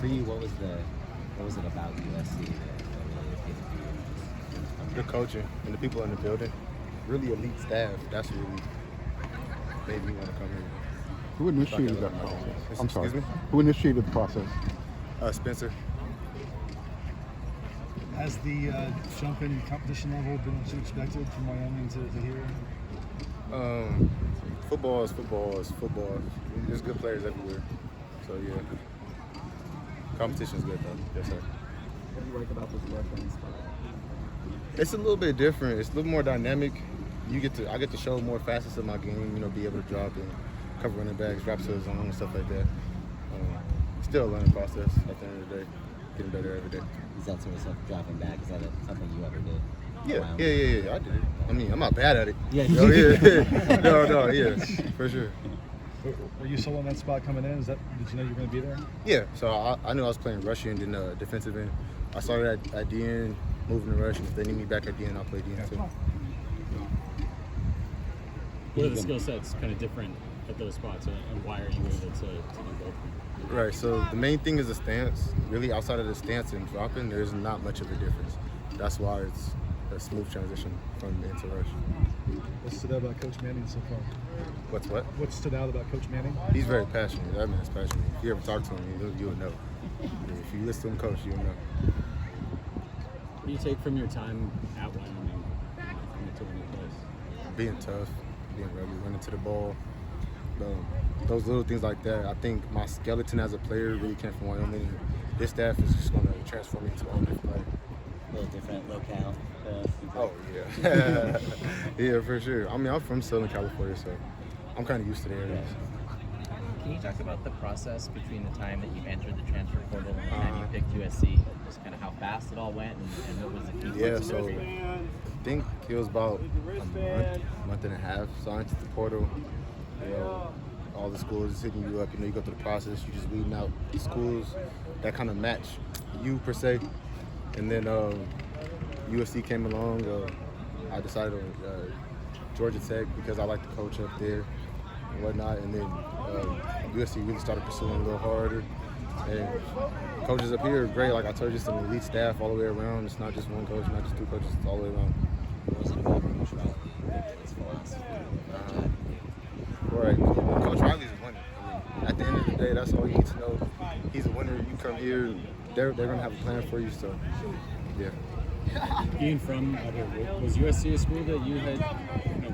For you, what was it about USC that really appealed to you? The coaching and the people in the building. Really elite staff. That's what really made me want to come here. Who initiated that process? I'm sorry. Excuse me? Who initiated the process? Spencer. Has the jump in competition level been what you expected from Wyoming to here? Football is football. There's good players everywhere. So yeah, competition's good though. Yes sir. What do you like about this left-hand spot? It's a little bit different. It's a little more dynamic. I get to show more facets of my game. You know, be able to drop and cover running backs, drop to the zone, and stuff like that. Still a learning process at the end of the day. Getting better every day. Is that sort of stuff dropping back? Is that something you ever did? Yeah. I did it. I mean, I'm not bad at it. Yeah. Oh, yeah. No, yeah, for sure. Were you solo in that spot coming in? Did you know you were going to be there? Yeah. So I knew I was playing rush end and defensive end. I started at DN, moving to rush, and if they need me back at DN, I'll play DN too. What are the skill sets kind of different at those spots, and why are you able to do both? Right, so the main thing is the stance. Really, outside of the stance and dropping, there's not much of a difference. That's why it's a smooth transition from into rush. What stood out about Coach Manning so far? What's what? What stood out about Coach Manning? He's very passionate. That man's passionate. If you ever talk to him, you'll know. If you listen to him coach, you'll know. What do you take from your time at Wyoming to a new place? Being tough, being rugged, running to the ball. Those little things like that. I think my skeleton as a player really came from Wyoming. This staff is just going to transform me into a whole different player. A little different locale. Oh, yeah. Yeah, for sure. I mean, I'm from Southern California, so I'm kind of used to the area. Can you talk about the process between the time that you entered the transfer portal and the time you picked USC? Just kind of how fast it all went and what was the key? Yeah, so I think it was about a month and a half. So I entered the portal. You know, all the schools is hitting you up. You know, you go through the process. You're just weeding out the schools that kind of match you per se. And then USC came along. I decided on Georgia Tech because I like the coach up there and whatnot. And then USC really started pursuing a little harder. And coaches up here are great. Like I told you, it's an elite staff all the way around. It's not just one coach, not just two coaches. It's all the way around. What was it about Coach Riley? His philosophy. Right. Coach Riley's a winner. I mean, at the end of the day, that's all you need to know. He's a winner. You come here, they're going to have a plan for you. So, yeah. Being from was USC a school that you had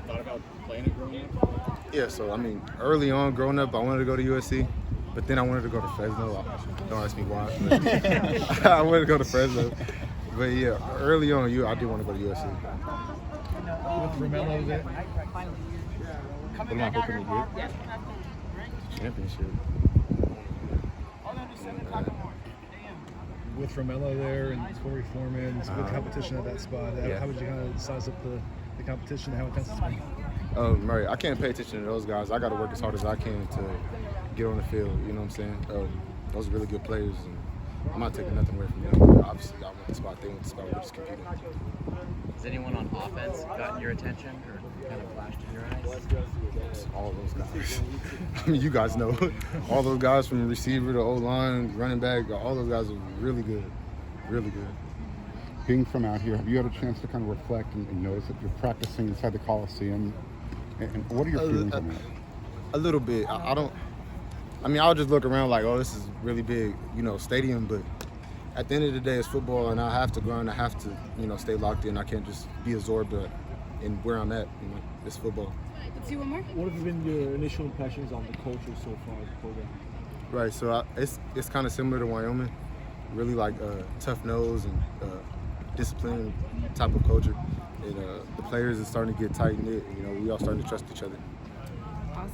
thought about playing at growing up? Yeah, so I mean, early on growing up, I wanted to go to USC, but then I wanted to go to Fresno. Don't ask me why. But I wanted to go to Fresno. But yeah, early on, I did want to go to USC. With Romello there? What am I hoping to get? Championship. With Romello there and Corey Foreman, some good competition at that spot. Yeah. How would you kind of size up the competition? How intense it's been? Right. I can't pay attention to those guys. I got to work as hard as I can to get on the field. You know what I'm saying? Those are really good players, and I'm not taking nothing away from them. Obviously, I went the spot. They went the spot. We're just competing. Has anyone on offense gotten your attention or kind of flashed in your eyes? All those guys. I mean, you guys know. All those guys from receiver to O-line, running back, all those guys are really good. Really good. Being from out here, have you had a chance to kind of reflect and notice that you're practicing inside the Coliseum? And what are your feelings on that? A little bit. I'll just look around like, oh, this is really big, stadium, but at the end of the day, it's football, and I have to grind. I have to, stay locked in. I can't just be absorbed in where I'm at. It's football. Let's see one more. What have been your initial impressions on the culture so far of the program? Right, so it's kind of similar to Wyoming. Really like tough nose and disciplined type of culture. And the players are starting to get tight knit. We all starting to trust each other.